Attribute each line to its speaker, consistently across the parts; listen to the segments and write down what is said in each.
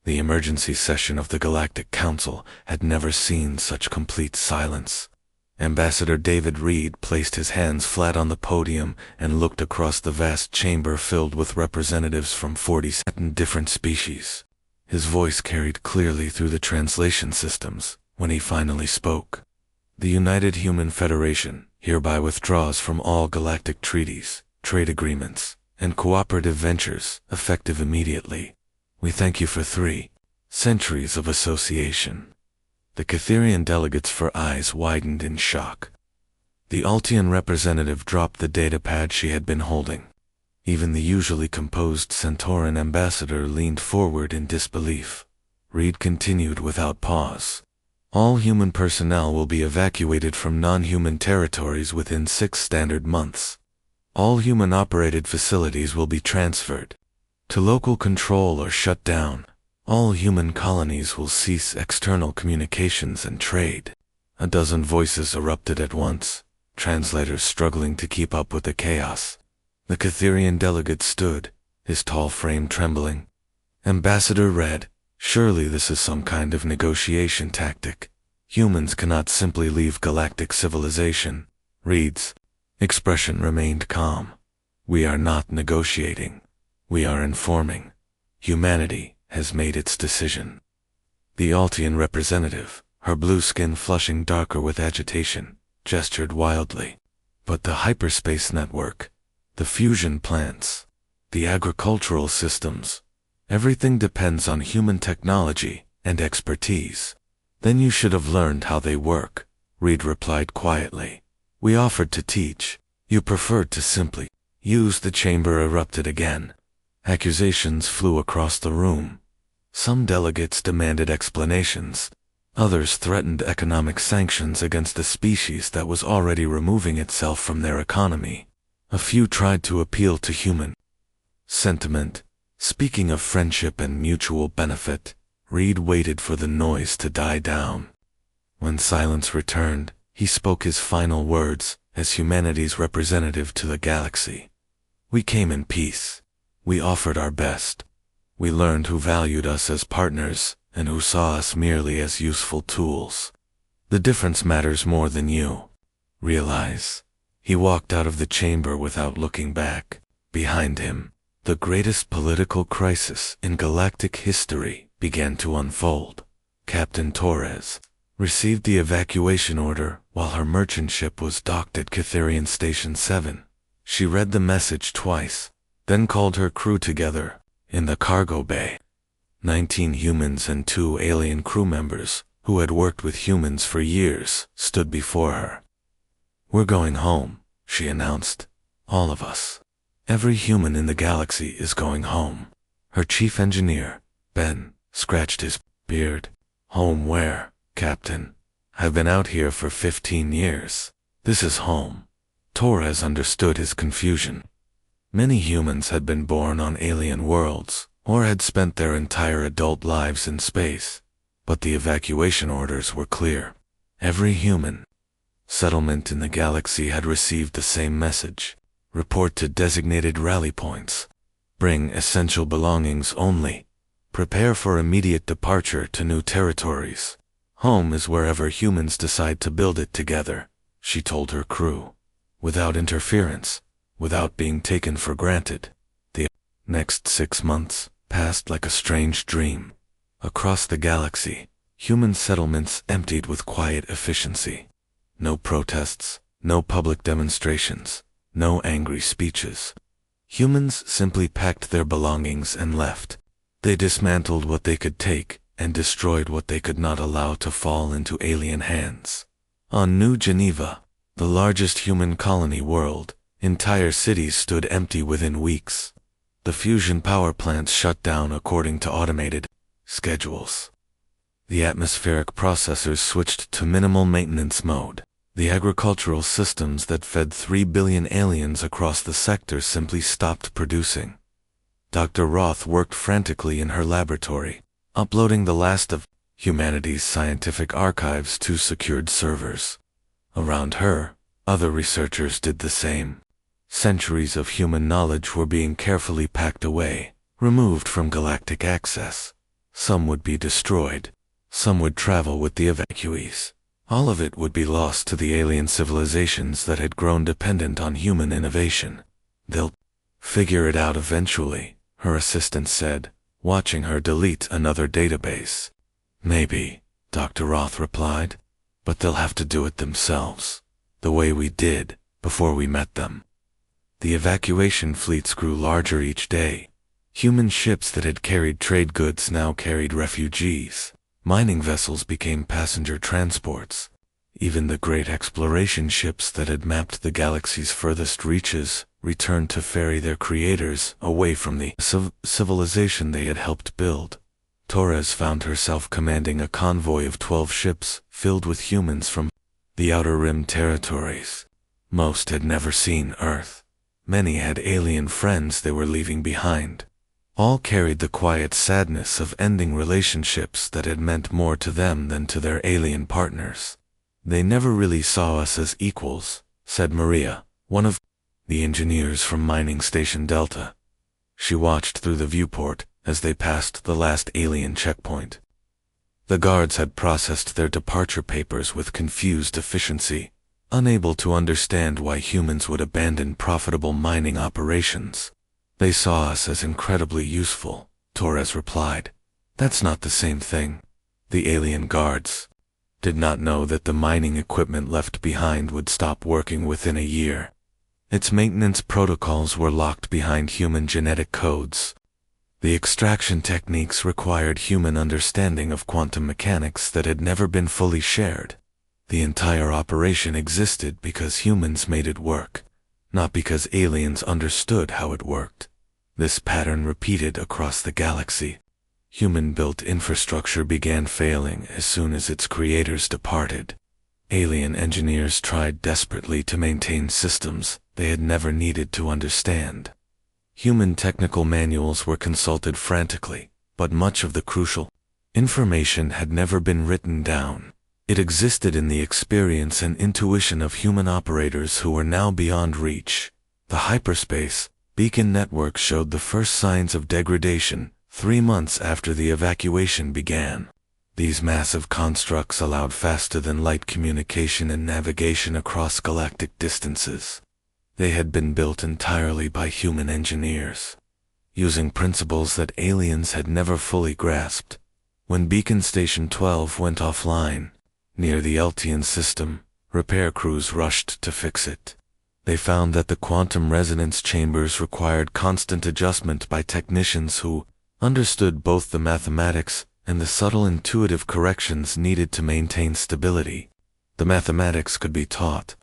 Speaker 1: The emergency session of the Galactic Council had never seen such complete silence. Ambassador David Reed placed his hands flat on the podium and looked across the vast chamber filled with representatives from 47 different species. His voice carried clearly through the translation systems when he finally spoke. The United Human Federation hereby withdraws from all galactic treaties, trade agreements, and cooperative ventures effective immediately. We thank you for 3 centuries of association. The Catherian delegates' eyes widened in shock. The Altian representative dropped the datapad she had been holding. Even the usually composed Centauran ambassador leaned forward in disbelief. Reed continued without pause. All human personnel will be evacuated from non-human territories within 6 standard months. All human-operated facilities will be transferred to local control or shut down. All human colonies will cease external communications and trade. A dozen voices erupted at once, translators struggling to keep up with the chaos. The Catherian delegate stood, his tall frame trembling. Ambassador read, "Surely this is some kind of negotiation tactic. Humans cannot simply leave galactic civilization." Reed's expression remained calm. "We are not negotiating. We are informing. Humanity has made its decision." The Altian representative, her blue skin flushing darker with agitation, gestured wildly. "But the hyperspace network, the fusion plants, the agricultural systems, everything depends on human technology and expertise." "Then you should have learned how they work," Reed replied quietly. "We offered to teach. You preferred to simply use." The chamber erupted again. Accusations flew across the room. Some delegates demanded explanations. Others threatened economic sanctions against a species that was already removing itself from their economy. A few tried to appeal to human sentiment, speaking of friendship and mutual benefit. Reed waited for the noise to die down. When silence returned, he spoke his final words as humanity's representative to the galaxy. "We came in peace. We offered our best. We learned who valued us as partners and who saw us merely as useful tools. The difference matters more than you realize." He walked out of the chamber without looking back. Behind him, the greatest political crisis in galactic history began to unfold. Captain Torres received the evacuation order while her merchant ship was docked at Catherian Station 7. She read the message twice, then called her crew together in the cargo bay. 19 humans and 2 alien crew members, who had worked with humans for years, stood before her. "We're going home," she announced. "All of us. Every human in the galaxy is going home." Her chief engineer, Ben, scratched his beard. "Home where, Captain? I've been out here for 15 years. This is home." Torres understood his confusion. Many humans had been born on alien worlds, or had spent their entire adult lives in space, but the evacuation orders were clear. Every human settlement in the galaxy had received the same message. Report to designated rally points. Bring essential belongings only. Prepare for immediate departure to new territories. Home is wherever humans decide to build it together, she told her crew. Without interference, without being taken for granted. The next 6 months passed like a strange dream. Across the galaxy, human settlements emptied with quiet efficiency. No protests, no public demonstrations, no angry speeches. Humans simply packed their belongings and left. They dismantled what they could take and destroyed what they could not allow to fall into alien hands. On New Geneva, the largest human colony world, entire cities stood empty within weeks. The fusion power plants shut down according to automated schedules. The atmospheric processors switched to minimal maintenance mode. The agricultural systems that fed 3 billion aliens across the sector simply stopped producing. Dr. Roth worked frantically in her laboratory, uploading the last of humanity's scientific archives to secured servers. Around her, other researchers did the same. Centuries of human knowledge were being carefully packed away, removed from galactic access. Some would be destroyed. Some would travel with the evacuees. All of it would be lost to the alien civilizations that had grown dependent on human innovation. They'll figure it out eventually, her assistant said, watching her delete another database. Maybe, Dr. Roth replied, but they'll have to do it themselves, the way we did before we met them. The evacuation fleets grew larger each day. Human ships that had carried trade goods now carried refugees. Mining vessels became passenger transports. Even the great exploration ships that had mapped the galaxy's furthest reaches returned to ferry their creators away from the civilization they had helped build. Torres found herself commanding a convoy of 12 ships filled with humans from the Outer Rim territories. Most had never seen Earth. Many had alien friends they were leaving behind. All carried the quiet sadness of ending relationships that had meant more to them than to their alien partners. They never really saw us as equals, said Maria, one of the engineers from Mining Station Delta. She watched through the viewport as they passed the last alien checkpoint. The guards had processed their departure papers with confused efficiency, unable to understand why humans would abandon profitable mining operations. They saw us as incredibly useful, Torres replied. That's not the same thing. The alien guards did not know that the mining equipment left behind would stop working within a year. Its maintenance protocols were locked behind human genetic codes. The extraction techniques required human understanding of quantum mechanics that had never been fully shared. The entire operation existed because humans made it work, not because aliens understood how it worked. This pattern repeated across the galaxy. Human-built infrastructure began failing as soon as its creators departed. Alien engineers tried desperately to maintain systems they had never needed to understand. Human technical manuals were consulted frantically, but much of the crucial information had never been written down. It existed in the experience and intuition of human operators who were now beyond reach. The hyperspace beacon network showed the first signs of degradation 3 months after the evacuation began. These massive constructs allowed faster-than-light communication and navigation across galactic distances. They had been built entirely by human engineers, using principles that aliens had never fully grasped. When Beacon Station 12 went offline, near the Eltian system, repair crews rushed to fix it. They found that the quantum resonance chambers required constant adjustment by technicians who understood both the mathematics and the subtle intuitive corrections needed to maintain stability. The mathematics could be taught.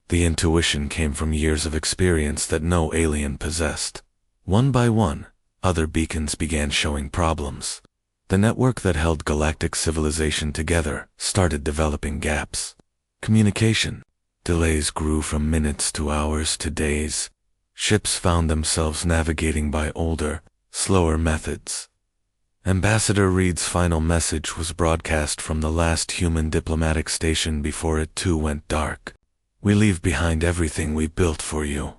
Speaker 1: The intuition came from years of experience that no alien possessed. One by one, other beacons began showing problems. The network that held galactic civilization together started developing gaps. Communication delays grew from minutes to hours to days. Ships found themselves navigating by older, slower methods. Ambassador Reed's final message was broadcast from the last human diplomatic station before it too went dark. We leave behind everything we built for you.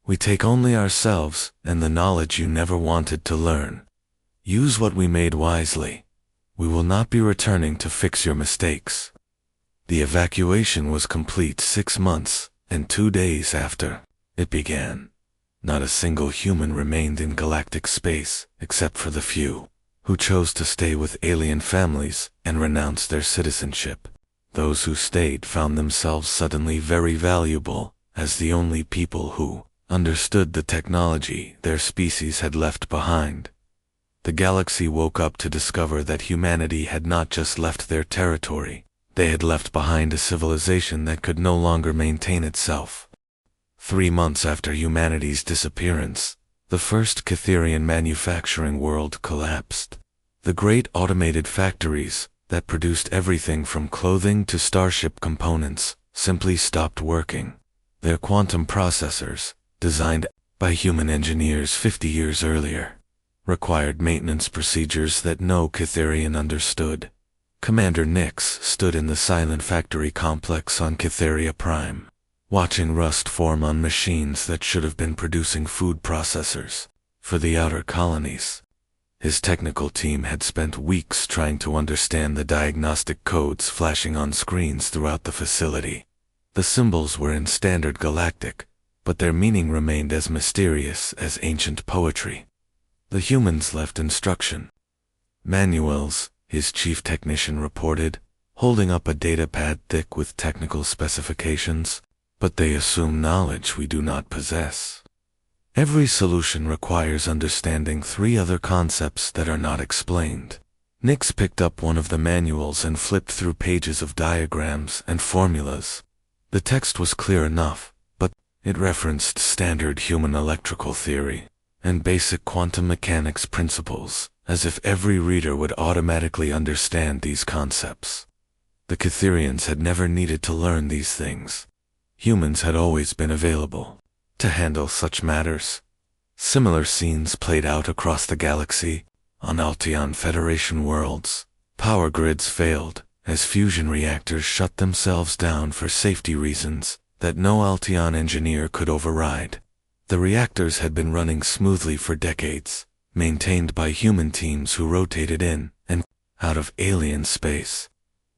Speaker 1: We take only ourselves and the knowledge you never wanted to learn. Use what we made wisely. We will not be returning to fix your mistakes. The evacuation was complete 6 months and 2 days after it began. Not a single human remained in galactic space except for the few who chose to stay with alien families and renounce their citizenship. Those who stayed found themselves suddenly very valuable as the only people who understood the technology their species had left behind. The galaxy woke up to discover that humanity had not just left their territory, they had left behind a civilization that could no longer maintain itself. 3 months after humanity's disappearance, the first Cytherian manufacturing world collapsed. The great automated factories that produced everything from clothing to starship components simply stopped working. Their quantum processors, designed by human engineers 50 years earlier, required maintenance procedures that no Cytherian understood. Commander Nix stood in the silent factory complex on Cytheria Prime, watching rust form on machines that should have been producing food processors for the outer colonies. His technical team had spent weeks trying to understand the diagnostic codes flashing on screens throughout the facility. The symbols were in standard galactic, but their meaning remained as mysterious as ancient poetry. The humans left instruction manuals, his chief technician reported, holding up a datapad thick with technical specifications, but they assume knowledge we do not possess. Every solution requires understanding 3 other concepts that are not explained. Nix picked up one of the manuals and flipped through pages of diagrams and formulas. The text was clear enough, but it referenced standard human electrical theory and basic quantum mechanics principles, as if every reader would automatically understand these concepts. The Catherians had never needed to learn these things. Humans had always been available to handle such matters. Similar scenes played out across the galaxy. On Alteon Federation worlds, power grids failed as fusion reactors shut themselves down for safety reasons that no Alteon engineer could override. The reactors had been running smoothly for decades, maintained by human teams who rotated in and out of alien space.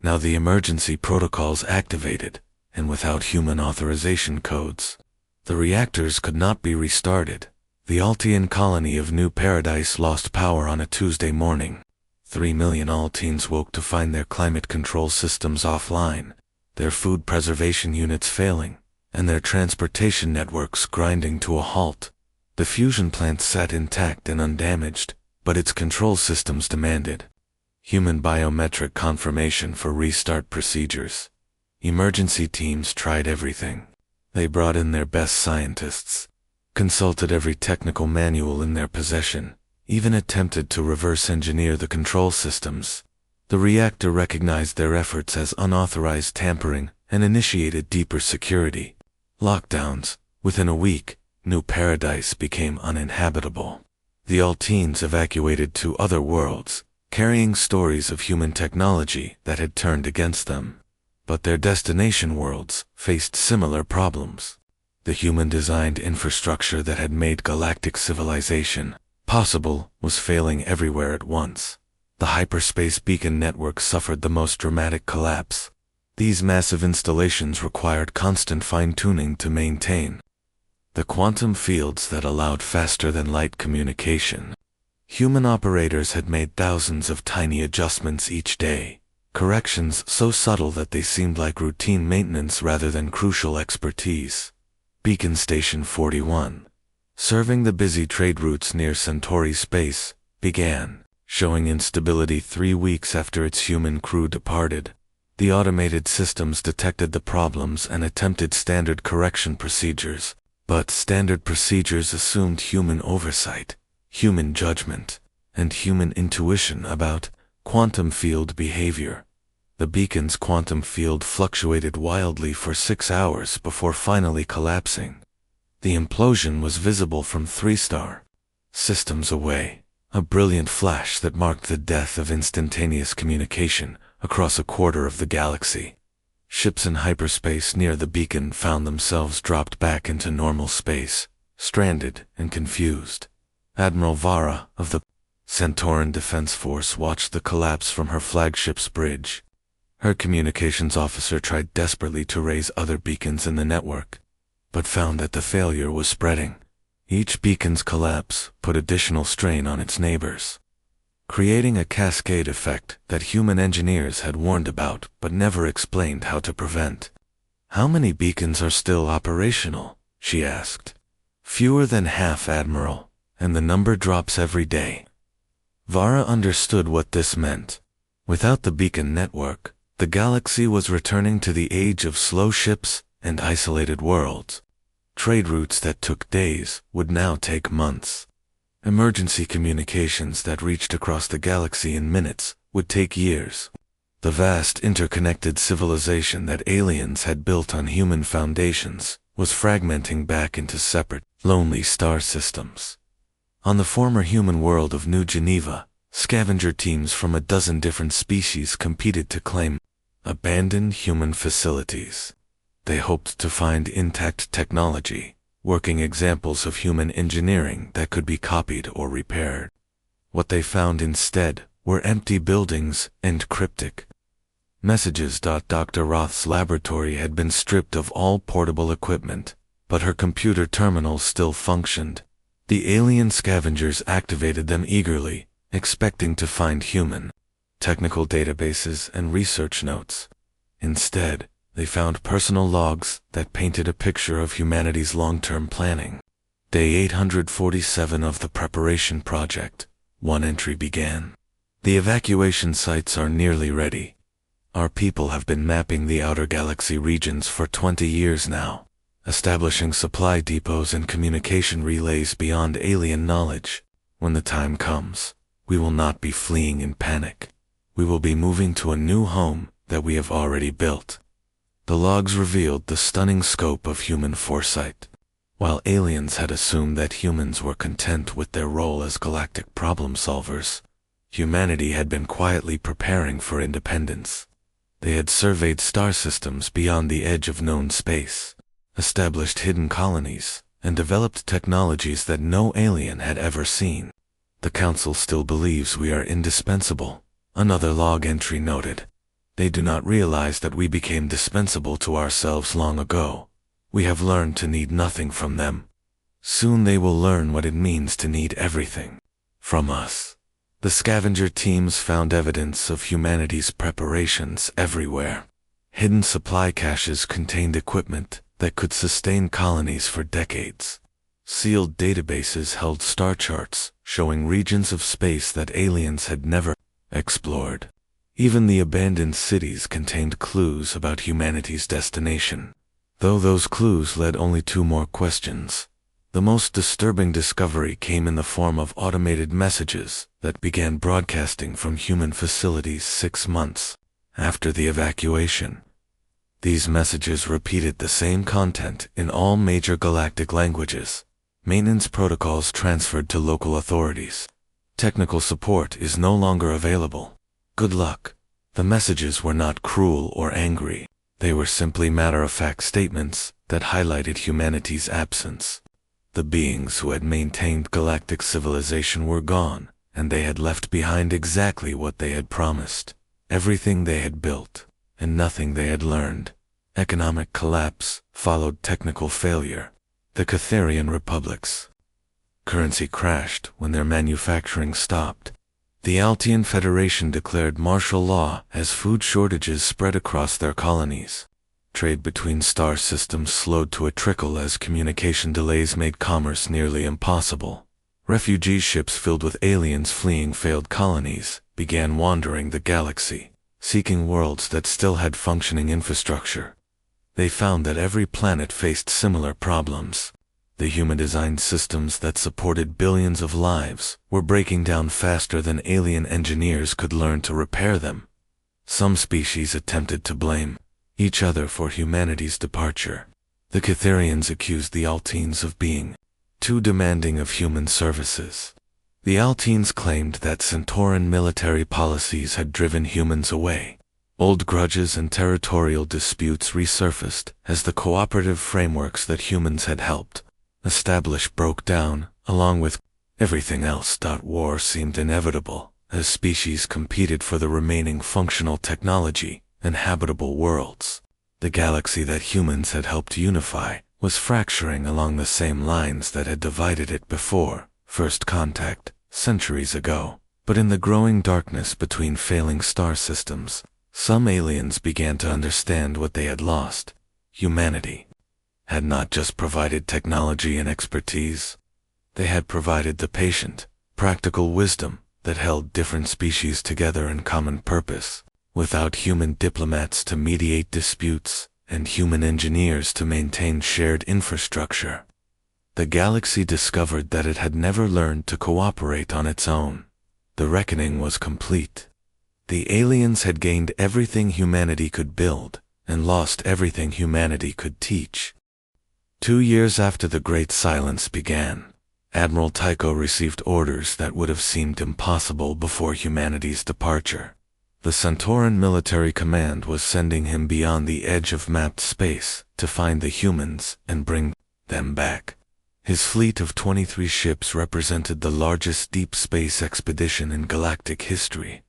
Speaker 1: Now the emergency protocols activated, and without human authorization codes, the reactors could not be restarted. The Altean colony of New Paradise lost power on a Tuesday morning. 3 million Alteans woke to find their climate control systems offline, their food preservation units failing, and their transportation networks grinding to a halt. The fusion plant sat intact and undamaged, but its control systems demanded human biometric confirmation for restart procedures. Emergency teams tried everything. They brought in their best scientists, consulted every technical manual in their possession, even attempted to reverse engineer the control systems. The reactor recognized their efforts as unauthorized tampering and initiated deeper security lockdowns. Within a week, New Paradise became uninhabitable. The Alteans evacuated to other worlds, carrying stories of human technology that had turned against them. But their destination worlds faced similar problems. The human-designed infrastructure that had made galactic civilization possible was failing everywhere at once. The hyperspace beacon network suffered the most dramatic collapse. These massive installations required constant fine-tuning to maintain the quantum fields that allowed faster-than-light communication. Human operators had made thousands of tiny adjustments each day, corrections so subtle that they seemed like routine maintenance rather than crucial expertise. Beacon Station 41, serving the busy trade routes near Centauri space, began showing instability 3 weeks after its human crew departed. The automated systems detected the problems and attempted standard correction procedures, but standard procedures assumed human oversight, human judgment, and human intuition about quantum field behavior. The beacon's quantum field fluctuated wildly for 6 hours before finally collapsing. The implosion was visible from 3-star systems away, a brilliant flash that marked the death of instantaneous communication across a quarter of the galaxy. Ships in hyperspace near the beacon found themselves dropped back into normal space, stranded and confused. Admiral Vara of the Centauran Defense Force watched the collapse from her flagship's bridge. Her communications officer tried desperately to raise other beacons in the network, but found that the failure was spreading. Each beacon's collapse put additional strain on its neighbors, creating a cascade effect that human engineers had warned about but never explained how to prevent. "How many beacons are still operational?" she asked. "Fewer than half, Admiral, and the number drops every day." Vara understood what this meant. Without the beacon network, the galaxy was returning to the age of slow ships and isolated worlds. Trade routes that took days would now take months. Emergency communications that reached across the galaxy in minutes would take years. The vast interconnected civilization that aliens had built on human foundations was fragmenting back into separate, lonely star systems. On the former human world of New Geneva, scavenger teams from a dozen different species competed to claim abandoned human facilities. They hoped to find intact technology, working examples of human engineering that could be copied or repaired. What they found instead were empty buildings and cryptic messages. Dr. Roth's laboratory had been stripped of all portable equipment, but her computer terminals still functioned. The alien scavengers activated them eagerly, expecting to find human technical databases and research notes. Instead, they found personal logs that painted a picture of humanity's long-term planning. Day 847 of the preparation project. One entry began. The evacuation sites are nearly ready. Our people have been mapping the outer galaxy regions for 20 years now, establishing supply depots and communication relays beyond alien knowledge. When the time comes, we will not be fleeing in panic. We will be moving to a new home that we have already built. The logs revealed the stunning scope of human foresight. While aliens had assumed that humans were content with their role as galactic problem solvers, humanity had been quietly preparing for independence. They had surveyed star systems beyond the edge of known space, established hidden colonies, and developed technologies that no alien had ever seen. The Council still believes we are indispensable, another log entry noted. They do not realize that we became dispensable to ourselves long ago. We have learned to need nothing from them. Soon they will learn what it means to need everything from us. The scavenger teams found evidence of humanity's preparations everywhere. Hidden supply caches contained equipment that could sustain colonies for decades. Sealed databases held star charts showing regions of space that aliens had never explored. Even the abandoned cities contained clues about humanity's destination. Though those clues led only to more questions. The most disturbing discovery came in the form of automated messages that began broadcasting from human facilities 6 months after the evacuation. These messages repeated the same content in all major galactic languages. Maintenance protocols transferred to local authorities. Technical support is no longer available. Good luck. The messages were not cruel or angry. They were simply matter-of-fact statements that highlighted humanity's absence. The beings who had maintained galactic civilization were gone, and they had left behind exactly what they had promised. Everything they had built, and nothing they had learned. Economic collapse followed technical failure. The Catharian republics. Currency crashed when their manufacturing stopped. The Altian Federation declared martial law as food shortages spread across their colonies. Trade between star systems slowed to a trickle as communication delays made commerce nearly impossible. Refugee ships filled with aliens fleeing failed colonies began wandering the galaxy, seeking worlds that still had functioning infrastructure. They found that every planet faced similar problems. The human-designed systems that supported billions of lives were breaking down faster than alien engineers could learn to repair them. Some species attempted to blame each other for humanity's departure. The Catharians accused the Alteans of being too demanding of human services. The Alteans claimed that Centauran military policies had driven humans away. Old grudges and territorial disputes resurfaced as the cooperative frameworks that humans had helped establish broke down, along with everything else. War seemed inevitable as species competed for the remaining functional technology and habitable worlds. The galaxy that humans had helped unify was fracturing along the same lines that had divided it before first contact, centuries ago. But in the growing darkness between failing star systems, some aliens began to understand what they had lost. Humanity had not just provided technology and expertise. They had provided the patient, practical wisdom that held different species together in common purpose. Without human diplomats to mediate disputes and human engineers to maintain shared infrastructure, the galaxy discovered that it had never learned to cooperate on its own. The reckoning was complete. The aliens had gained everything humanity could build and lost everything humanity could teach. 2 years after the Great Silence began, Admiral Tycho received orders that would have seemed impossible before humanity's departure. The Centauran military command was sending him beyond the edge of mapped space to find the humans and bring them back. His fleet of 23 ships represented the largest deep space expedition in galactic history.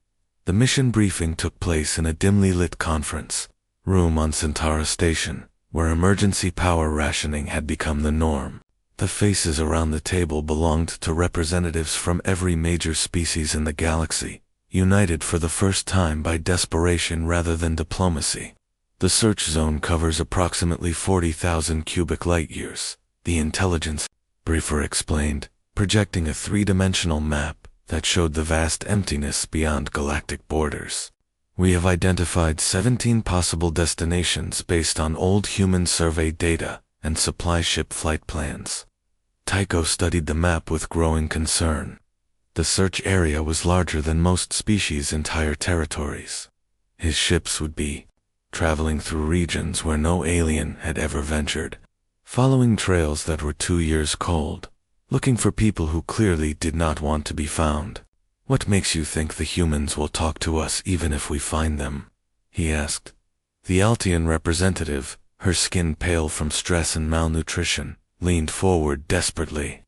Speaker 1: The mission briefing took place in a dimly lit conference room on Centaurus Station, where emergency power rationing had become the norm. The faces around the table belonged to representatives from every major species in the galaxy, united for the first time by desperation rather than diplomacy. The search zone covers approximately 40,000 cubic light-years, the intelligence briefer explained, projecting a three-dimensional map that showed the vast emptiness beyond galactic borders. We have identified 17 possible destinations based on old human survey data and supply ship flight plans. Tycho studied the map with growing concern. The search area was larger than most species' entire territories. His ships would be traveling through regions where no alien had ever ventured, following trails that were 2 years cold, looking for people who clearly did not want to be found. "What makes you think the humans will talk to us even if we find them?" he asked. The Altian representative, her skin pale from stress and malnutrition, leaned forward desperately.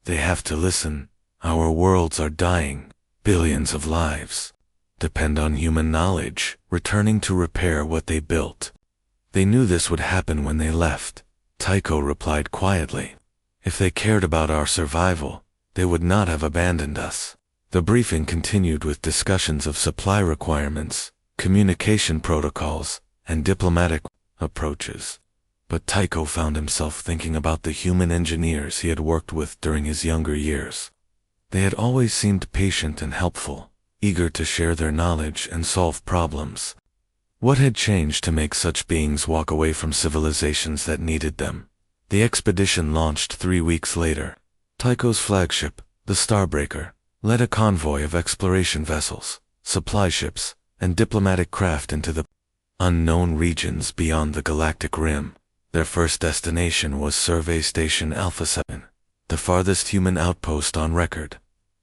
Speaker 1: "They have to listen. Our worlds are dying. Billions of lives depend on human knowledge, returning to repair what they built." "They knew this would happen when they left," Tycho replied quietly. "If they cared about our survival, they would not have abandoned us." The briefing continued with discussions of supply requirements, communication protocols, and diplomatic approaches. But Tycho found himself thinking about the human engineers he had worked with during his younger years. They had always seemed patient and helpful, eager to share their knowledge and solve problems. What had changed to make such beings walk away from civilizations that needed them? The expedition launched 3 weeks later. Tycho's flagship, the Starbreaker, led a convoy of exploration vessels, supply ships, and diplomatic craft into the unknown regions beyond the galactic rim. Their first destination was Survey Station Alpha 7, the farthest human outpost on record.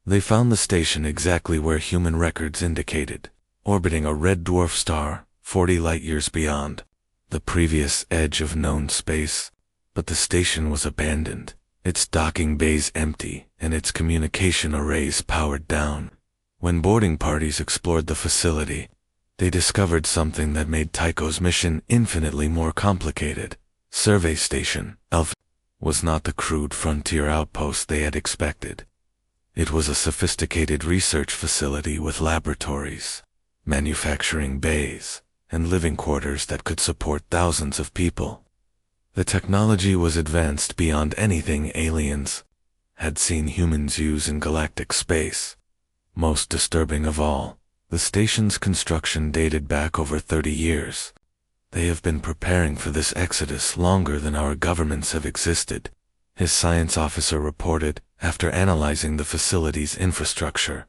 Speaker 1: They found the station exactly where human records indicated, orbiting a red dwarf star, 40 light-years beyond the previous edge of known space. But the station was abandoned, its docking bays empty, and its communication arrays powered down. When boarding parties explored the facility, they discovered something that made Tycho's mission infinitely more complicated. Survey Station Alpha was not the crude frontier outpost they had expected. It was a sophisticated research facility with laboratories, manufacturing bays, and living quarters that could support thousands of people. The technology was advanced beyond anything aliens had seen humans use in galactic space. Most disturbing of all, the station's construction dated back over 30 years. "They have been preparing for this exodus longer than our governments have existed," his science officer reported after analyzing the facility's infrastructure.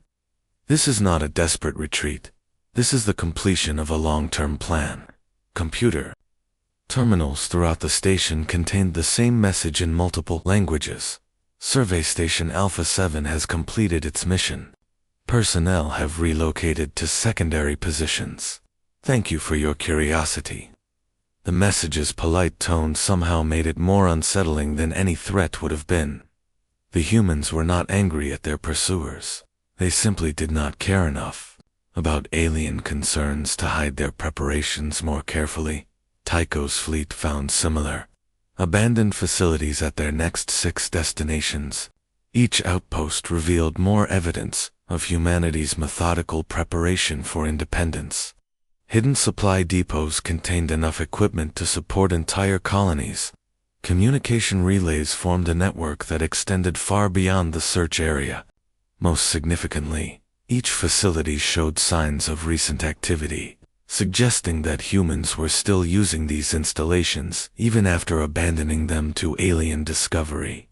Speaker 1: "This is not a desperate retreat. This is the completion of a long-term plan." Computer terminals throughout the station contained the same message in multiple languages. "Survey Station Alpha 7 has completed its mission. Personnel have relocated to secondary positions. Thank you for your curiosity." The message's polite tone somehow made it more unsettling than any threat would have been. The humans were not angry at their pursuers. They simply did not care enough about alien concerns to hide their preparations more carefully. Tycho's fleet found similar abandoned facilities at their next 6 destinations. Each outpost revealed more evidence of humanity's methodical preparation for independence. Hidden supply depots contained enough equipment to support entire colonies. Communication relays formed a network that extended far beyond the search area. Most significantly, each facility showed signs of recent activity, suggesting that humans were still using these installations even after abandoning them to alien discovery.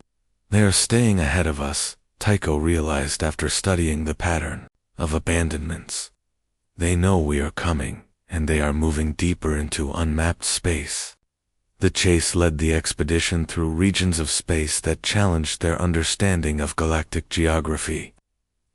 Speaker 1: "They are staying ahead of us," Tycho realized after studying the pattern of abandonments. "They know we are coming, and they are moving deeper into unmapped space." The chase led the expedition through regions of space that challenged their understanding of galactic geography.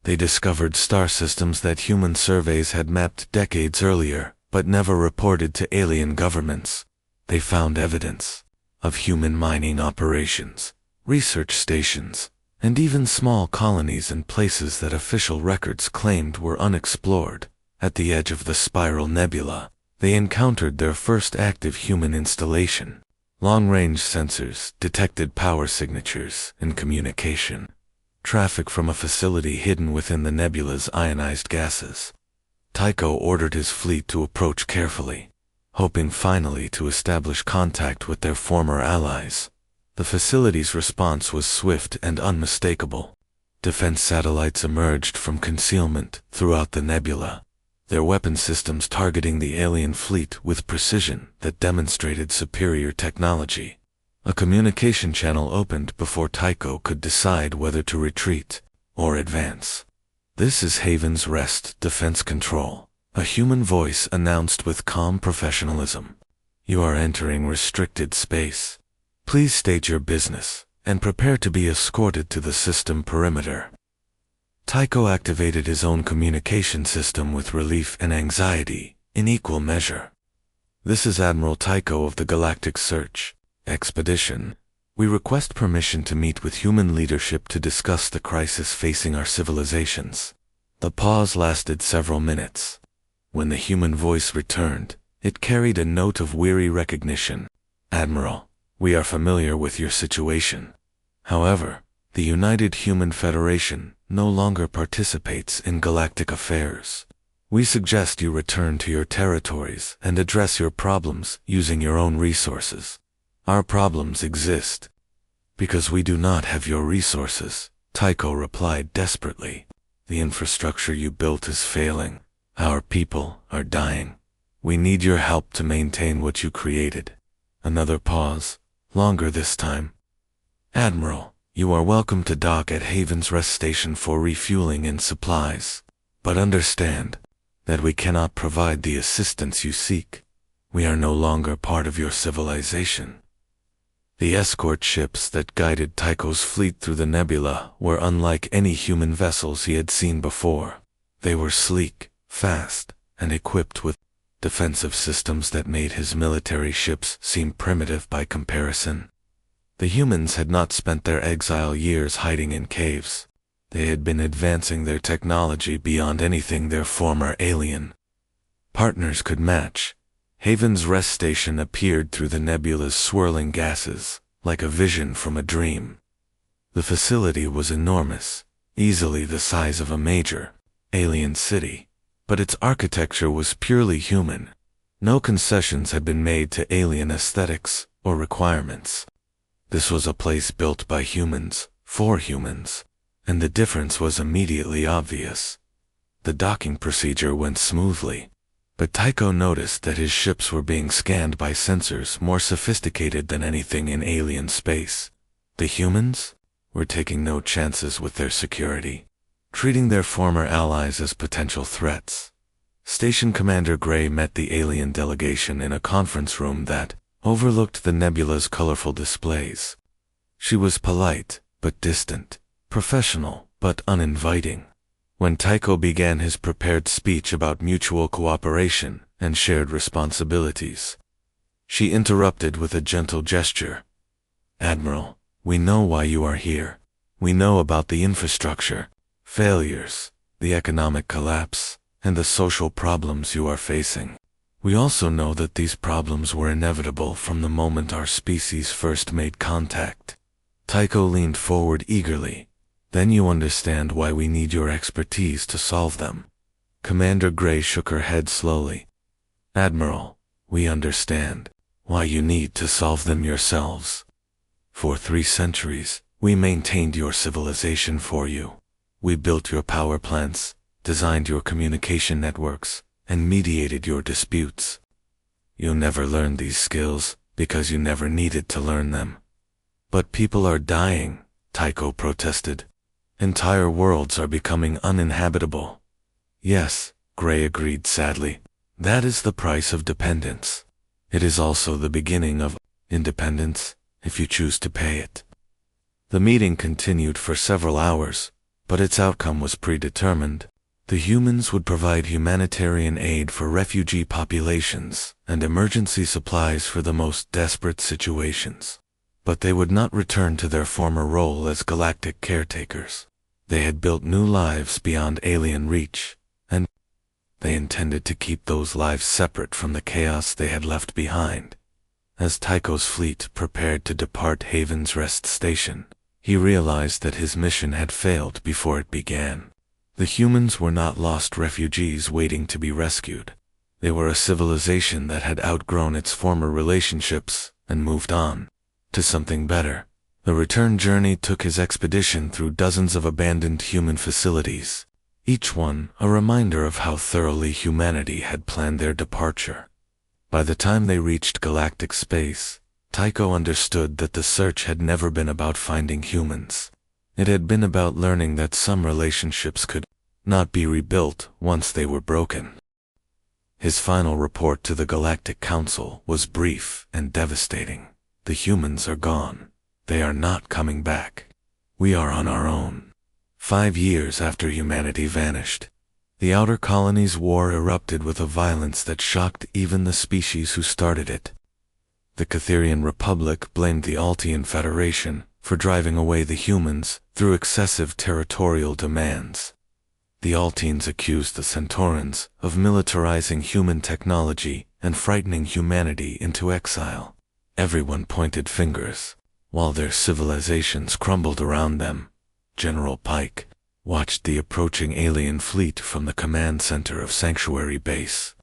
Speaker 1: They discovered star systems that human surveys had mapped decades earlier, but never reported to alien governments. They found evidence of human mining operations, research stations, and even small colonies in places that official records claimed were unexplored. At the edge of the Spiral Nebula, they encountered their first active human installation. Long-range sensors detected power signatures and communication. Traffic from a facility hidden within the nebula's ionized gases. Tycho ordered his fleet to approach carefully, hoping finally to establish contact with their former allies. The facility's response was swift and unmistakable. Defense satellites emerged from concealment throughout the nebula, their weapon systems targeting the alien fleet with precision that demonstrated superior technology. A communication channel opened before Tycho could decide whether to retreat or advance. "This is Haven's Rest Defense Control," a human voice announced with calm professionalism. "You are entering restricted space. Please state your business and prepare to be escorted to the system perimeter." Tycho activated his own communication system with relief and anxiety in equal measure. "This is Admiral Tycho of the Galactic Search Expedition. We request permission to meet with human leadership to discuss the crisis facing our civilizations." The pause lasted several minutes. When the human voice returned, it carried a note of weary recognition. "Admiral, we are familiar with your situation. However, the United Human Federation no longer participates in galactic affairs. We suggest you return to your territories and address your problems using your own resources. Our problems exist because we do not have your resources," Tycho replied desperately. "The infrastructure you built is failing. Our people are dying. We need your help to maintain what you created." Another pause, longer this time. "Admiral, you are welcome to dock at Haven's Rest Station for refueling and supplies. But understand that we cannot provide the assistance you seek. We are no longer part of your civilization." The escort ships that guided Tycho's fleet through the nebula were unlike any human vessels he had seen before. They were sleek, fast, and equipped with defensive systems that made his military ships seem primitive by comparison. The humans had not spent their exile years hiding in caves. They had been advancing their technology beyond anything their former alien partners could match. Haven's Rest Station appeared through the nebula's swirling gases, like a vision from a dream. The facility was enormous, easily the size of a major alien city, but its architecture was purely human. No concessions had been made to alien aesthetics or requirements. This was a place built by humans, for humans, and the difference was immediately obvious. The docking procedure went smoothly, but Tycho noticed that his ships were being scanned by sensors more sophisticated than anything in alien space. The humans were taking no chances with their security, treating their former allies as potential threats. Station Commander Gray met the alien delegation in a conference room that overlooked the nebula's colorful displays. She was polite, but distant, professional, but uninviting. When Tycho began his prepared speech about mutual cooperation and shared responsibilities, she interrupted with a gentle gesture. "Admiral, we know why you are here. We know about the infrastructure, failures, the economic collapse, and the social problems you are facing. We also know that these problems were inevitable from the moment our species first made contact." Tycho leaned forward eagerly. "Then you understand why we need your expertise to solve them." Commander Gray shook her head slowly. "Admiral, we understand why you need to solve them yourselves. For 3 centuries, we maintained your civilization for you. We built your power plants, designed your communication networks, and mediated your disputes. You never learned these skills because you never needed to learn them." "But people are dying," Tycho protested. "Entire worlds are becoming uninhabitable." "Yes," Gray agreed sadly. "That is the price of dependence. It is also the beginning of independence, if you choose to pay it." The meeting continued for several hours, but its outcome was predetermined. The humans would provide humanitarian aid for refugee populations and emergency supplies for the most desperate situations. But they would not return to their former role as galactic caretakers. They had built new lives beyond alien reach, and they intended to keep those lives separate from the chaos they had left behind. As Tycho's fleet prepared to depart Haven's Rest Station, he realized that his mission had failed before it began. The humans were not lost refugees waiting to be rescued. They were a civilization that had outgrown its former relationships and moved on to something better. The return journey took his expedition through dozens of abandoned human facilities, each one a reminder of how thoroughly humanity had planned their departure. By the time they reached galactic space, Tycho understood that the search had never been about finding humans. It had been about learning that some relationships could not be rebuilt once they were broken. His final report to the Galactic Council was brief and devastating. The humans are gone. They are not coming back. We are on our own. 5 years after humanity vanished, the Outer Colonies' war erupted with a violence that shocked even the species who started it. The Catherian Republic blamed the Altian Federation for driving away the humans through excessive territorial demands. The Altians accused the Centaurans of militarizing human technology and frightening humanity into exile. Everyone pointed fingers, while their civilizations crumbled around them. General Pike watched the approaching alien fleet from the command center of Sanctuary Base,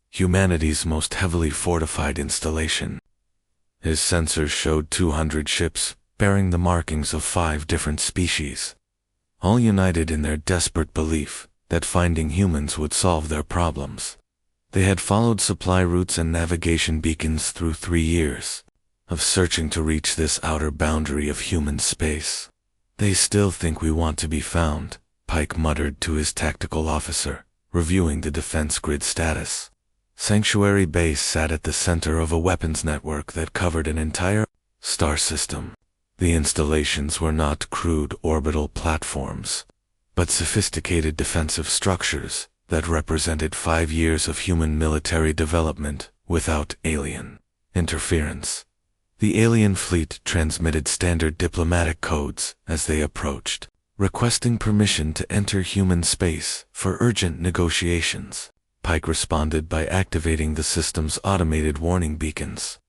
Speaker 1: humanity's most heavily fortified installation. His sensors showed 200 ships bearing the markings of 5 different species, all united in their desperate belief that finding humans would solve their problems. They had followed supply routes and navigation beacons through 3 years of searching to reach this outer boundary of human space. They still think we want to be found, Pike muttered to his tactical officer, reviewing the defense grid status. Sanctuary Base sat at the center of a weapons network that covered an entire star system. The installations were not crude orbital platforms, but sophisticated defensive structures that represented 5 years of human military development without alien interference. The alien fleet transmitted standard diplomatic codes as they approached, requesting permission to enter human space for urgent negotiations. Pike responded by activating the system's automated warning beacons,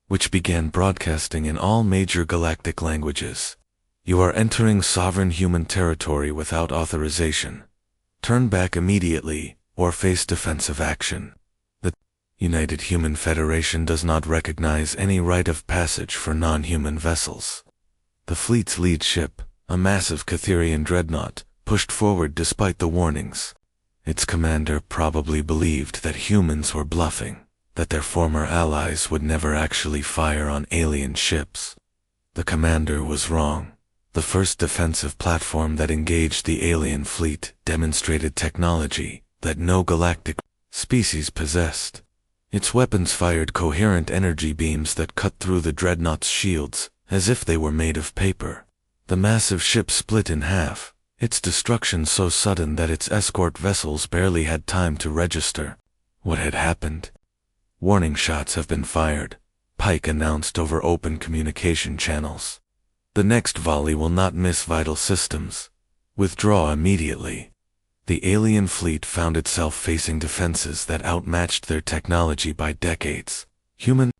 Speaker 1: which began broadcasting in all major galactic languages. You are entering sovereign human territory without authorization. Turn back immediately or face defensive action. The United Human Federation does not recognize any rite of passage for non-human vessels. The fleet's lead ship, a massive Catherian dreadnought, pushed forward despite the warnings. Its commander probably believed that humans were bluffing, that their former allies would never actually fire on alien ships. The commander was wrong. The first defensive platform that engaged the alien fleet demonstrated technology that no galactic species possessed. Its weapons fired coherent energy beams that cut through the dreadnought's shields as if they were made of paper. The massive ship split in half, its destruction so sudden that its escort vessels barely had time to register what had happened. Warning shots have been fired, Pike announced over open communication channels. The next volley will not miss vital systems. Withdraw immediately. The alien fleet found itself facing defenses that outmatched their technology by decades. Human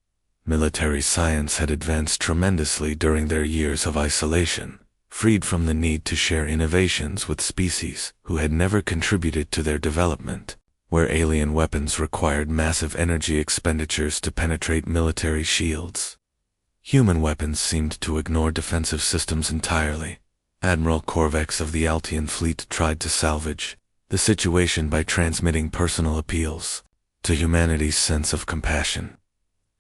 Speaker 1: military science had advanced tremendously during their years of isolation, freed from the need to share innovations with species who had never contributed to their development. Where alien weapons required massive energy expenditures to penetrate military shields, human weapons seemed to ignore defensive systems entirely. Admiral Korvex of the Altian fleet tried to salvage the situation by transmitting personal appeals to humanity's sense of compassion.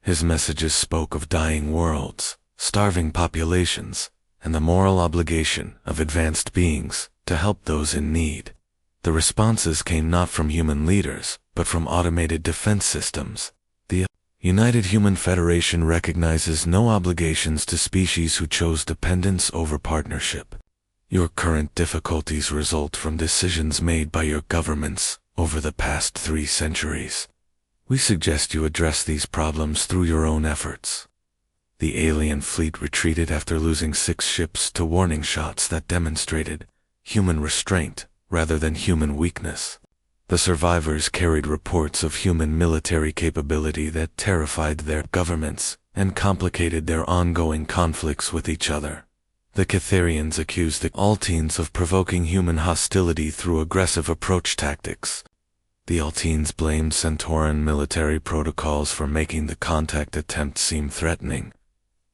Speaker 1: His messages spoke of dying worlds, starving populations, and the moral obligation of advanced beings to help those in need. The responses came not from human leaders, but from automated defense systems. The United Human Federation recognizes no obligations to species who chose dependence over partnership. Your current difficulties result from decisions made by your governments over the past 3 centuries. We suggest you address these problems through your own efforts. The alien fleet retreated after losing 6 ships to warning shots that demonstrated human restraint rather than human weakness. The survivors carried reports of human military capability that terrified their governments and complicated their ongoing conflicts with each other. The Catharians accused the Alteans of provoking human hostility through aggressive approach tactics. The Alteans blamed Centauran military protocols for making the contact attempt seem threatening.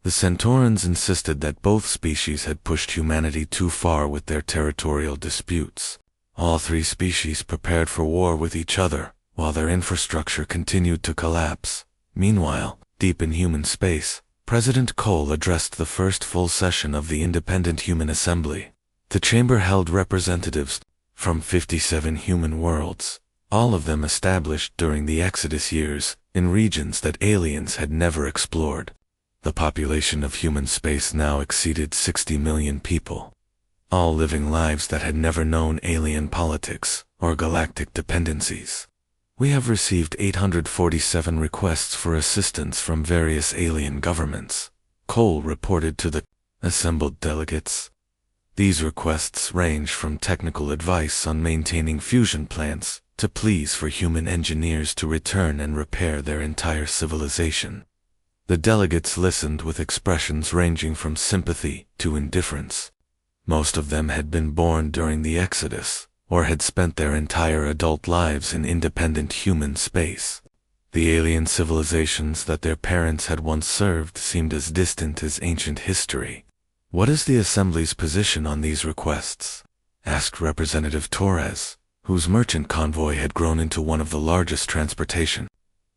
Speaker 1: The Centaurans insisted that both species had pushed humanity too far with their territorial disputes. All 3 species prepared for war with each other, while their infrastructure continued to collapse. Meanwhile, deep in human space, President Cole addressed the first full session of the Independent Human Assembly. The chamber held representatives from 57 human worlds, all of them established during the Exodus years, in regions that aliens had never explored. The population of human space now exceeded 60 million people, all living lives that had never known alien politics or galactic dependencies. We have received 847 requests for assistance from various alien governments, Cole reported to the assembled delegates. These requests range from technical advice on maintaining fusion plants to pleas for human engineers to return and repair their entire civilization. The delegates listened with expressions ranging from sympathy to indifference. Most of them had been born during the Exodus, or had spent their entire adult lives in independent human space. The alien civilizations that their parents had once served seemed as distant as ancient history. "What is the Assembly's position on these requests?" asked Representative Torres, whose merchant convoy had grown into one of the largest transportation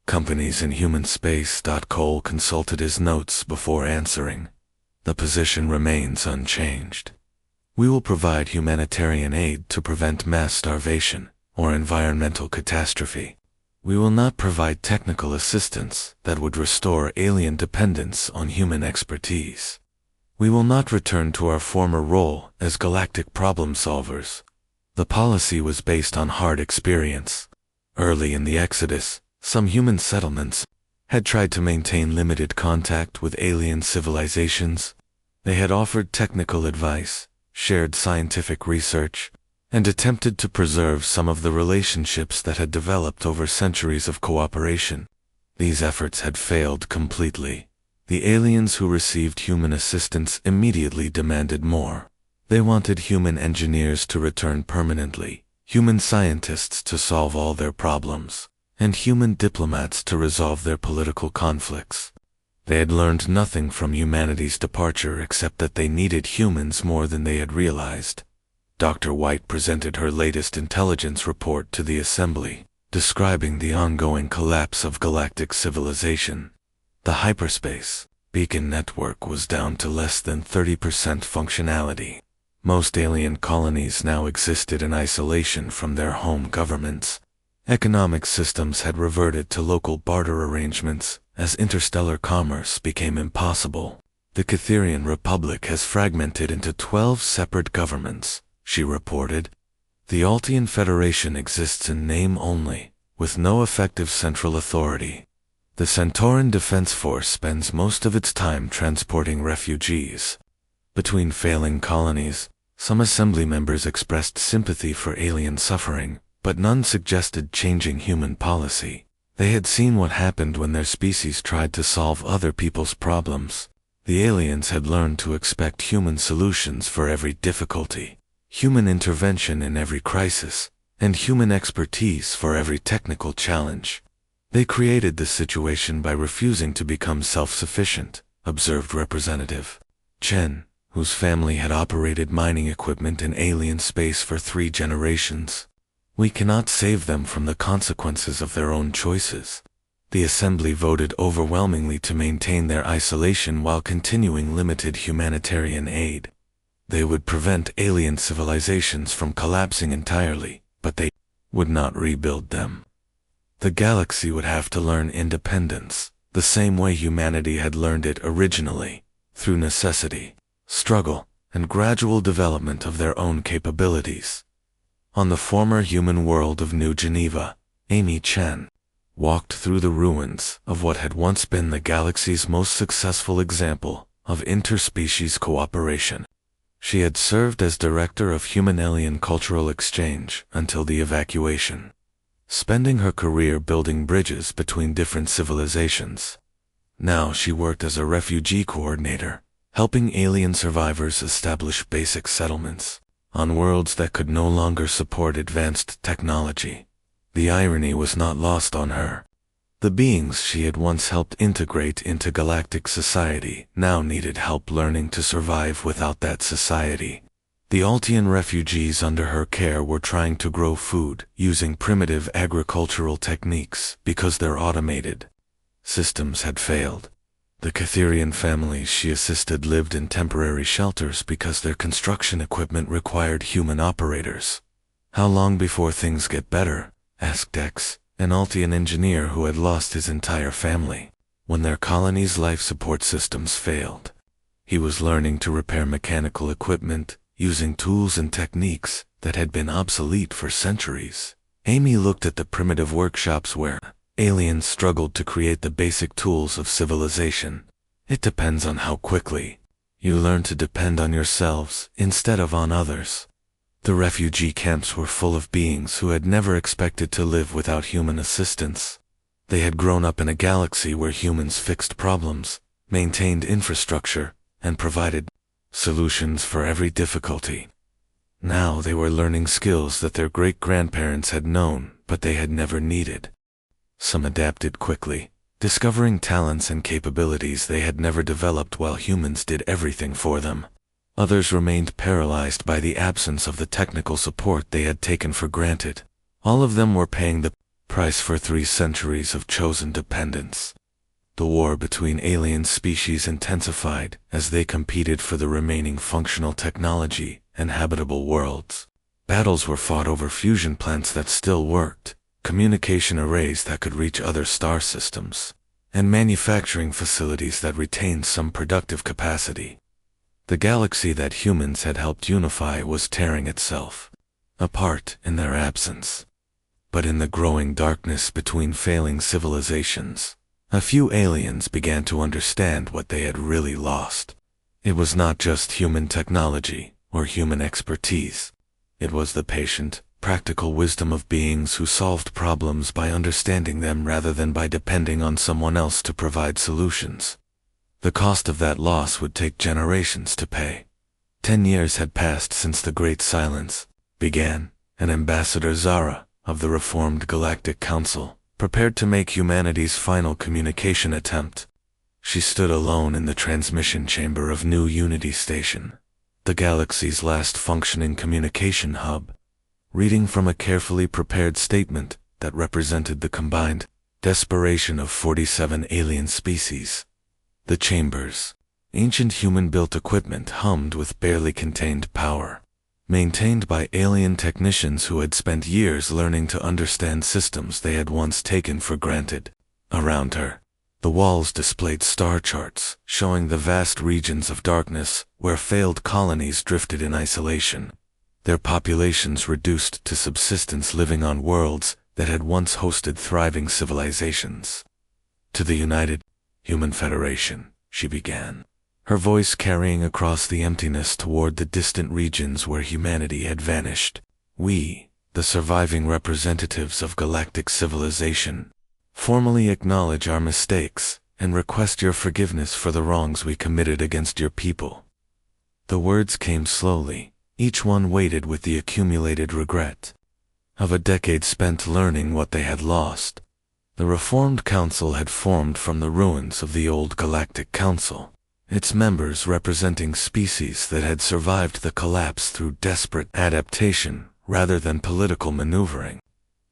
Speaker 1: companies in human space. Cole consulted his notes before answering. "The position remains unchanged. We will provide humanitarian aid to prevent mass starvation or environmental catastrophe. We will not provide technical assistance that would restore alien dependence on human expertise. We will not return to our former role as galactic problem solvers." The policy was based on hard experience. Early in the Exodus, some human settlements had tried to maintain limited contact with alien civilizations. They had offered technical advice, shared scientific research, and attempted to preserve some of the relationships that had developed over centuries of cooperation. These efforts had failed completely. The aliens who received human assistance immediately demanded more. They wanted human engineers to return permanently, human scientists to solve all their problems, and human diplomats to resolve their political conflicts. They had learned nothing from humanity's departure except that they needed humans more than they had realized. Dr. White presented her latest intelligence report to the Assembly, describing the ongoing collapse of galactic civilization. The hyperspace beacon network was down to less than 30% functionality. Most alien colonies now existed in isolation from their home governments. Economic systems had reverted to local barter arrangements as interstellar commerce became impossible. "The Catharian Republic has fragmented into 12 separate governments," she reported. "The Altean Federation exists in name only, with no effective central authority. The Centauran Defense Force spends most of its time transporting refugees." Between failing colonies, some Assembly members expressed sympathy for alien suffering, but none suggested changing human policy. They had seen what happened when their species tried to solve other people's problems. The aliens had learned to expect human solutions for every difficulty, human intervention in every crisis, and human expertise for every technical challenge. "They created this situation by refusing to become self-sufficient," observed Representative Chen, whose family had operated mining equipment in alien space for 3 generations. "We cannot save them from the consequences of their own choices." The Assembly voted overwhelmingly to maintain their isolation while continuing limited humanitarian aid. They would prevent alien civilizations from collapsing entirely, but they would not rebuild them. The galaxy would have to learn independence, the same way humanity had learned it originally, through necessity, struggle, and gradual development of their own capabilities. On the former human world of New Geneva, Amy Chan walked through the ruins of what had once been the galaxy's most successful example of interspecies cooperation. She had served as director of human-alien cultural exchange until the evacuation, spending her career building bridges between different civilizations. Now she worked as a refugee coordinator, helping alien survivors establish basic settlements on worlds that could no longer support advanced technology. The irony was not lost on her. The beings she had once helped integrate into galactic society now needed help learning to survive without that society. The Altian refugees under her care were trying to grow food using primitive agricultural techniques because their automated systems had failed. The Catherian families she assisted lived in temporary shelters because their construction equipment required human operators. "How long before things get better?" asked X, an Altian engineer who had lost his entire family when their colony's life support systems failed. He was learning to repair mechanical equipment using tools and techniques that had been obsolete for centuries. Amy looked at the primitive workshops where aliens struggled to create the basic tools of civilization. It depends on how quickly you learn to depend on yourselves instead of on others. The refugee camps were full of beings who had never expected to live without human assistance. They had grown up in a galaxy where humans fixed problems, maintained infrastructure, and provided solutions for every difficulty. Now they were learning skills that their great-grandparents had known, but they had never needed. Some adapted quickly, discovering talents and capabilities they had never developed while humans did everything for them. Others remained paralyzed by the absence of the technical support they had taken for granted. All of them were paying the price for 3 centuries of chosen dependence. The war between alien species intensified as they competed for the remaining functional technology and habitable worlds. Battles were fought over fusion plants that still worked, communication arrays that could reach other star systems, and manufacturing facilities that retained some productive capacity. The galaxy that humans had helped unify was tearing itself apart in their absence. But in the growing darkness between failing civilizations, a few aliens began to understand what they had really lost. It was not just human technology or human expertise. It was the patient, practical wisdom of beings who solved problems by understanding them rather than by depending on someone else to provide solutions. The cost of that loss would take generations to pay. 10 years had passed since the Great Silence began, and Ambassador Zara of the Reformed Galactic Council prepared to make humanity's final communication attempt. She stood alone in the transmission chamber of New Unity Station, the galaxy's last functioning communication hub, reading from a carefully prepared statement that represented the combined desperation of 47 alien species. The chamber's ancient human-built equipment hummed with barely contained power, maintained by alien technicians who had spent years learning to understand systems they had once taken for granted. Around her, the walls displayed star charts showing the vast regions of darkness where failed colonies drifted in isolation, their populations reduced to subsistence living on worlds that had once hosted thriving civilizations. To the United Human Federation, she began, her voice carrying across the emptiness toward the distant regions where humanity had vanished. We, the surviving representatives of galactic civilization, formally acknowledge our mistakes and request your forgiveness for the wrongs we committed against your people. The words came slowly, each one weighted with the accumulated regret of a decade spent learning what they had lost. The Reformed Council had formed from the ruins of the old Galactic Council, its members representing species that had survived the collapse through desperate adaptation rather than political maneuvering.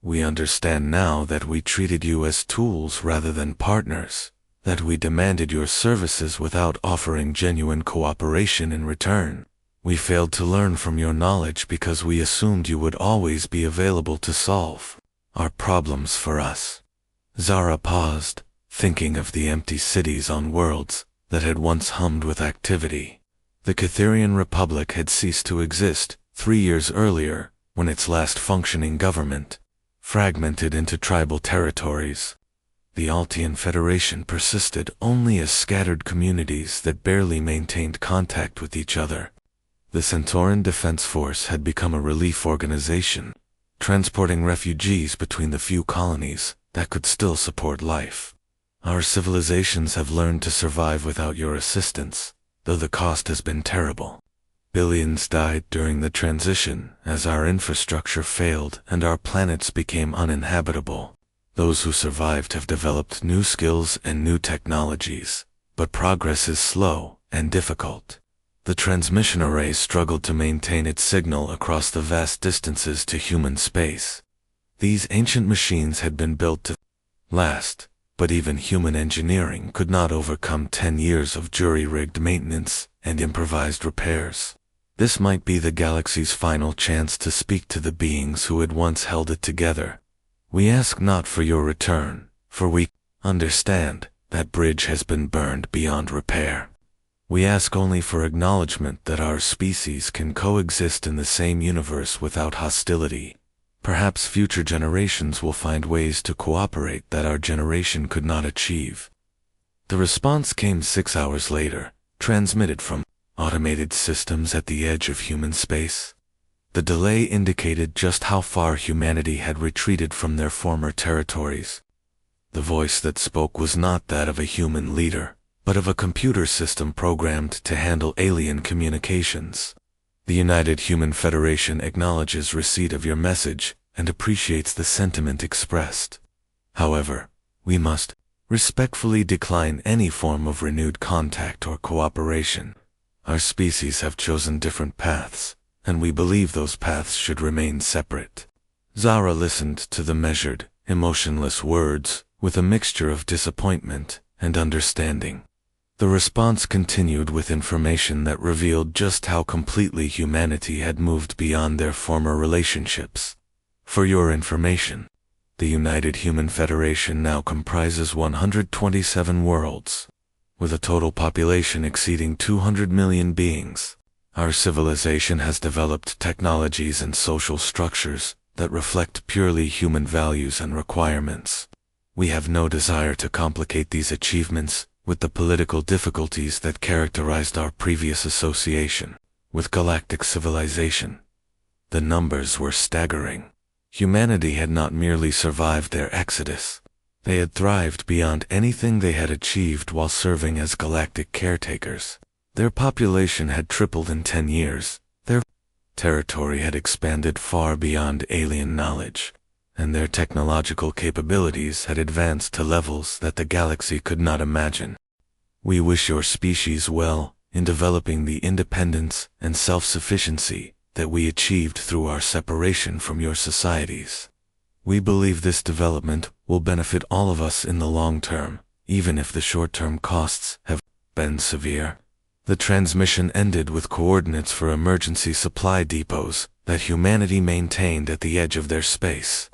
Speaker 1: We understand now that we treated you as tools rather than partners, that we demanded your services without offering genuine cooperation in return. We failed to learn from your knowledge because we assumed you would always be available to solve our problems for us. Zara paused, thinking of the empty cities on worlds that had once hummed with activity. The Catherian Republic had ceased to exist 3 years earlier, when its last functioning government fragmented into tribal territories. The Altian Federation persisted only as scattered communities that barely maintained contact with each other. The Centauran Defense Force had become a relief organization, transporting refugees between the few colonies that could still support life. Our civilizations have learned to survive without your assistance, though the cost has been terrible. Billions died during the transition as our infrastructure failed and our planets became uninhabitable. Those who survived have developed new skills and new technologies, but progress is slow and difficult. The transmission array struggled to maintain its signal across the vast distances to human space. These ancient machines had been built to last, but even human engineering could not overcome 10 years of jury-rigged maintenance and improvised repairs. This might be the galaxy's final chance to speak to the beings who had once held it together. We ask not for your return, for we understand that bridge has been burned beyond repair. We ask only for acknowledgement that our species can coexist in the same universe without hostility. Perhaps future generations will find ways to cooperate that our generation could not achieve. The response came 6 hours later, transmitted from automated systems at the edge of human space. The delay indicated just how far humanity had retreated from their former territories. The voice that spoke was not that of a human leader, but of a computer system programmed to handle alien communications. The United Human Federation acknowledges receipt of your message and appreciates the sentiment expressed. However, we must respectfully decline any form of renewed contact or cooperation. Our species have chosen different paths, and we believe those paths should remain separate. Zara listened to the measured, emotionless words with a mixture of disappointment and understanding. The response continued with information that revealed just how completely humanity had moved beyond their former relationships. For your information, the United Human Federation now comprises 127 worlds, with a total population exceeding 200 million beings. Our civilization has developed technologies and social structures that reflect purely human values and requirements. We have no desire to complicate these achievements with the political difficulties that characterized our previous association with galactic civilization. The numbers were staggering. Humanity had not merely survived their exodus. They had thrived beyond anything they had achieved while serving as galactic caretakers. Their population had tripled in 10 years. Their territory had expanded far beyond alien knowledge, and their technological capabilities had advanced to levels that the galaxy could not imagine. We wish your species well in developing the independence and self-sufficiency that we achieved through our separation from your societies. We believe this development will benefit all of us in the long term, even if the short-term costs have been severe. The transmission ended with coordinates for emergency supply depots that humanity maintained at the edge of their space.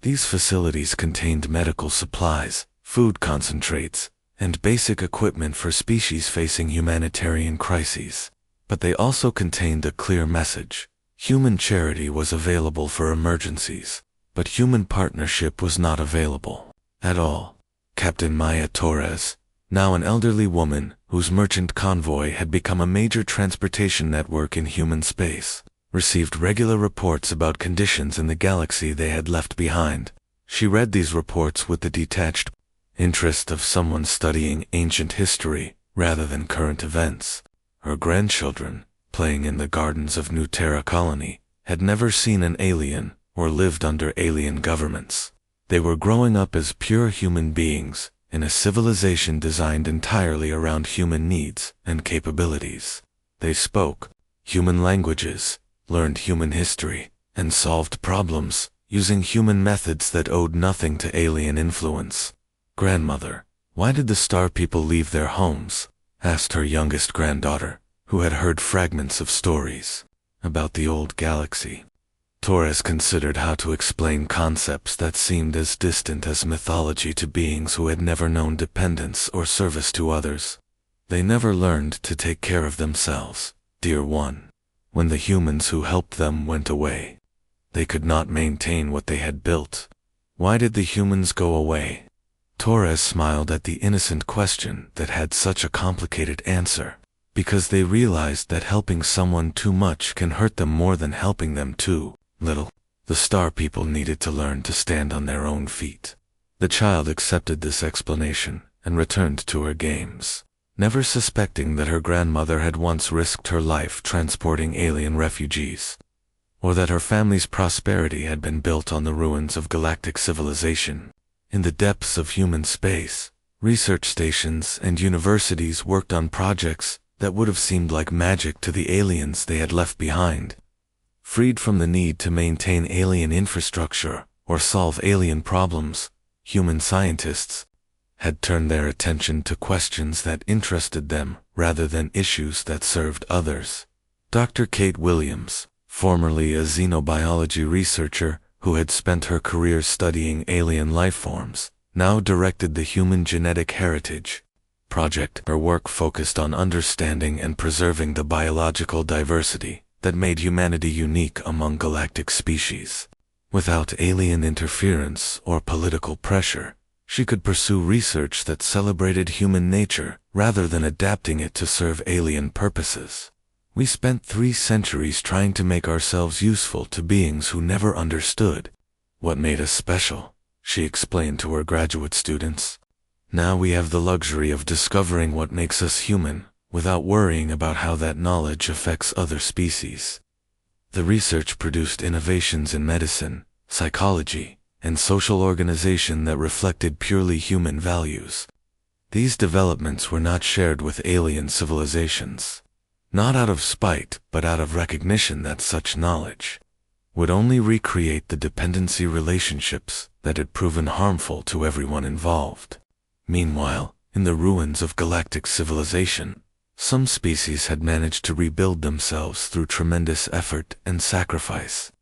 Speaker 1: These facilities contained medical supplies, food concentrates, and basic equipment for species facing humanitarian crises. But they also contained a clear message. Human charity was available for emergencies, but human partnership was not available at all. Captain Maya Torres, now an elderly woman whose merchant convoy had become a major transportation network in human space, received regular reports about conditions in the galaxy they had left behind. She read these reports with the detached interest of someone studying ancient history rather than current events. Her grandchildren, playing in the gardens of New Terra Colony, had never seen an alien or lived under alien governments. They were growing up as pure human beings in a civilization designed entirely around human needs and capabilities. They spoke human languages, learned human history, and solved problems using human methods that owed nothing to alien influence. "Grandmother, why did the Star People leave their homes?" asked her youngest granddaughter, who had heard fragments of stories about the old galaxy. Torres considered how to explain concepts that seemed as distant as mythology to beings who had never known dependence or service to others. They never learned to take care of themselves, dear one. When the humans who helped them went away, they could not maintain what they had built. Why did the humans go away? Torres smiled at the innocent question that had such a complicated answer. Because they realized that helping someone too much can hurt them more than helping them too little. The star people needed to learn to stand on their own feet. The child accepted this explanation and returned to her games, never suspecting that her grandmother had once risked her life transporting alien refugees, or that her family's prosperity had been built on the ruins of galactic civilization. In the depths of human space, research stations and universities worked on projects that would have seemed like magic to the aliens they had left behind. Freed from the need to maintain alien infrastructure or solve alien problems, human scientists had turned their attention to questions that interested them rather than issues that served others. Dr. Kate Williams, formerly a xenobiology researcher who had spent her career studying alien life forms, now directed the Human Genetic Heritage Project. Her work focused on understanding and preserving the biological diversity that made humanity unique among galactic species. Without alien interference or political pressure, she could pursue research that celebrated human nature rather than adapting it to serve alien purposes. We spent 3 centuries trying to make ourselves useful to beings who never understood what made us special, she explained to her graduate students. Now we have the luxury of discovering what makes us human, without worrying about how that knowledge affects other species. The research produced innovations in medicine, psychology, and social organization that reflected purely human values. These developments were not shared with alien civilizations, not out of spite, but out of recognition that such knowledge would only recreate the dependency relationships that had proven harmful to everyone involved. Meanwhile, in the ruins of galactic civilization, some species had managed to rebuild themselves through tremendous effort and sacrifice.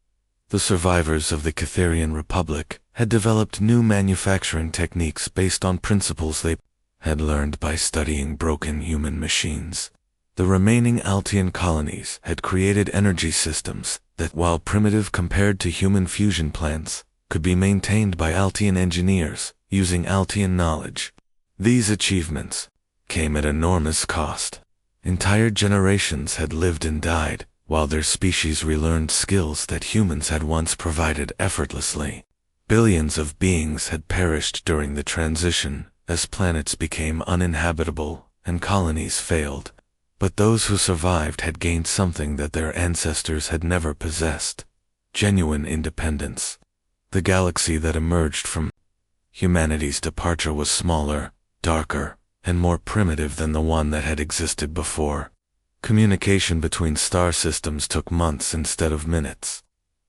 Speaker 1: The survivors of the Catharian Republic had developed new manufacturing techniques based on principles they had learned by studying broken human machines. The remaining Altian colonies had created energy systems that, while primitive compared to human fusion plants, could be maintained by Altian engineers using Altian knowledge. These achievements came at enormous cost. Entire generations had lived and died, while their species relearned skills that humans had once provided effortlessly. Billions of beings had perished during the transition, as planets became uninhabitable and colonies failed. But those who survived had gained something that their ancestors had never possessed: genuine independence. The galaxy that emerged from humanity's departure was smaller, darker, and more primitive than the one that had existed before. Communication between star systems took months instead of minutes.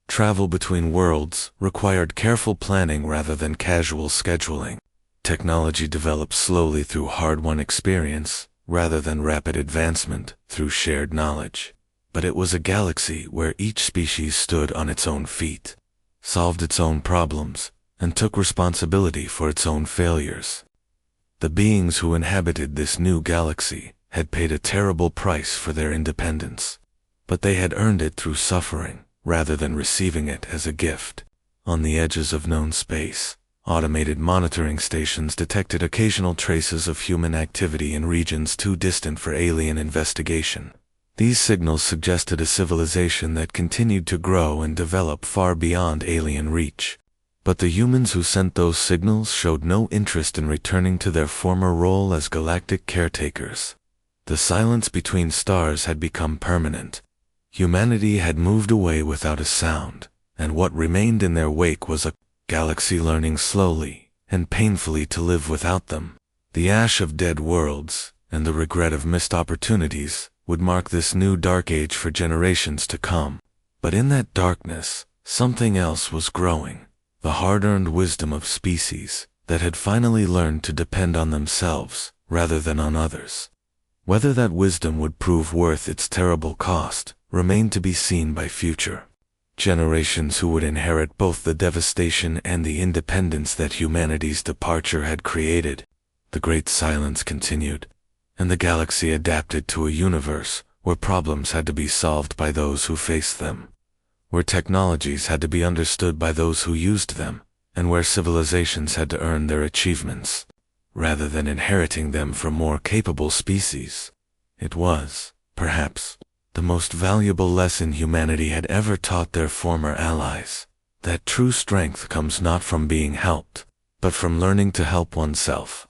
Speaker 1: Travel between worlds required careful planning rather than casual scheduling. Technology developed slowly through hard-won experience rather than rapid advancement through shared knowledge. But it was a galaxy where each species stood on its own feet, solved its own problems, and took responsibility for its own failures. The beings who inhabited this new galaxy had paid a terrible price for their independence, but they had earned it through suffering rather than receiving it as a gift. On the edges of known space, automated monitoring stations detected occasional traces of human activity in regions too distant for alien investigation. These signals suggested a civilization that continued to grow and develop far beyond alien reach. But the humans who sent those signals showed no interest in returning to their former role as galactic caretakers. The silence between stars had become permanent. Humanity had moved away without a sound, and what remained in their wake was a galaxy learning slowly and painfully to live without them. The ash of dead worlds and the regret of missed opportunities would mark this new dark age for generations to come. But in that darkness, something else was growing. The hard-earned wisdom of species that had finally learned to depend on themselves rather than on others. Whether that wisdom would prove worth its terrible cost remained to be seen by future generations who would inherit both the devastation and the independence that humanity's departure had created. The Great Silence continued, and the galaxy adapted to a universe where problems had to be solved by those who faced them, where technologies had to be understood by those who used them, and where civilizations had to earn their achievements, rather than inheriting them from more capable species. It was, perhaps, the most valuable lesson humanity had ever taught their former allies, that true strength comes not from being helped, but from learning to help oneself.